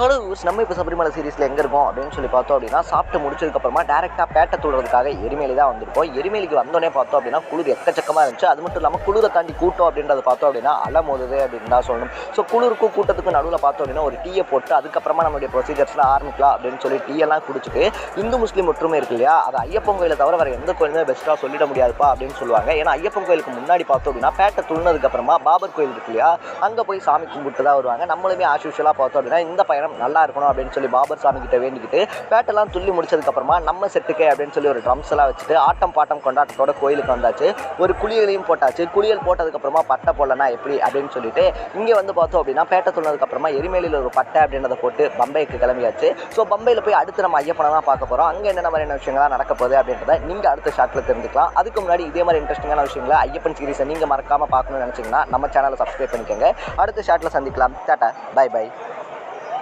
Hello நம்ம இப்போ சபரிமலை சீரிஸில் எங்கே இருக்கோம் அப்படின்னு சொல்லி பார்த்தோம் அப்படின்னா, சாப்பிட்டு முடிச்சதுக்கப்புறமா டேரெக்டாக பேட்டை தூடுறதுக்காக எரிமேலி தான் வந்திருக்கோம். எரிமேலிக்கு வந்தோடனே பார்த்தோம் அப்படின்னா குளிர் எக்கச்சக்கமாக இருந்துச்சு. அது மட்டும் இல்லாமல் குளிரை தாண்டி கூட்டம் அப்படின்றத பார்த்தோம் அப்படின்னா அலமோதுது அப்படின்னு தான் சொல்லணும். ஸோ குளிருக்கும் கூட்டத்துக்கும் நடுவில் பார்த்தோம் அப்படின்னா ஒரு டீயை போட்டு அதுக்கப்புறமா நம்மளுடைய ப்ரொசீஜர்ஸ்லாம் ஆரம்பிக்கலாம் அப்படின்னு சொல்லி டீயெல்லாம் குடிச்சிட்டு, இந்து முஸ்லீம் ஒற்றுமை இருக்கு இல்லையா, அது ஐயப்பன் கோயிலை தவிர வேறு எந்த கோயிலுமே பெஸ்ட்டாக சொல்லிட முடியாதுப்பா அப்படின்னு சொல்லுவாங்க. ஏன்னா ஐயப்பன் கோயிலுக்கு முன்னாடி பார்த்தோம் அப்படின்னா பேட்டை துள்னதுக்கப்புறமா பாபர் கோயில் இருக்கு இல்லையா, அங்கே போய் சாமி கும்பிட்டு தான் வருவாங்க. நம்மளுமே ஆஸ்யூஷுவலாக பார்த்தோம் அப்படின்னா இந்த பயணம் நல்லா இருக்கணும் அப்படின்னு சொல்லி பாபர் சாமி கிட்ட வேண்டிக்கிட்டு பேட்டெல்லாம் துள்ளி முடிச்சதுக்கப்புறமா நம்ம செட்டுக்கே அப்படின்னு சொல்லி ஒரு ட்ரம்ஸ் எல்லாம் வச்சுட்டு ஆட்டம் பாட்டம் கொண்டாட்டத்தோட கோயிலுக்கு வந்தாச்சு. ஒரு குளியலையும் போட்டாச்சு. குளியல் போட்டதுக்கப்புறமா பட்டை போடலன்னா எப்படி அப்படின்னு சொல்லிட்டு இங்கே வந்து பார்த்தோம் அப்படின்னா பேட்டை துள்ளதுக்கப்புறமா எரிமேலியில் ஒரு பட்டை அப்படின்றத போட்டு பம்பைக்கு கிளம்பியாச்சு. ஸோ பம்பையில் போய் அடுத்து நம்ம ஐயப்பனை தான் பார்க்க போகிறோம். அங்கே என்னென்ன மாதிரியான விஷயங்கள்லாம் நடக்க போகுது அப்படின்றத நீங்கள் அடுத்த ஷாட்டில் தெரிஞ்சுக்கலாம். அதுக்கு முன்னாடி இதே மாதிரி இன்ட்ரெஸ்டிங்கான விஷயங்களை ஐயப்பன் சீரிஸை நீங்கள் மறக்காமல் பார்க்கணும்னு நினச்சிங்கன்னா நம்ம சேனலை சப்ஸ்கிரைப் பண்ணிக்கோங்க. அடுத்த ஷாட்டில் சந்திக்கலாம். Tata, bye by.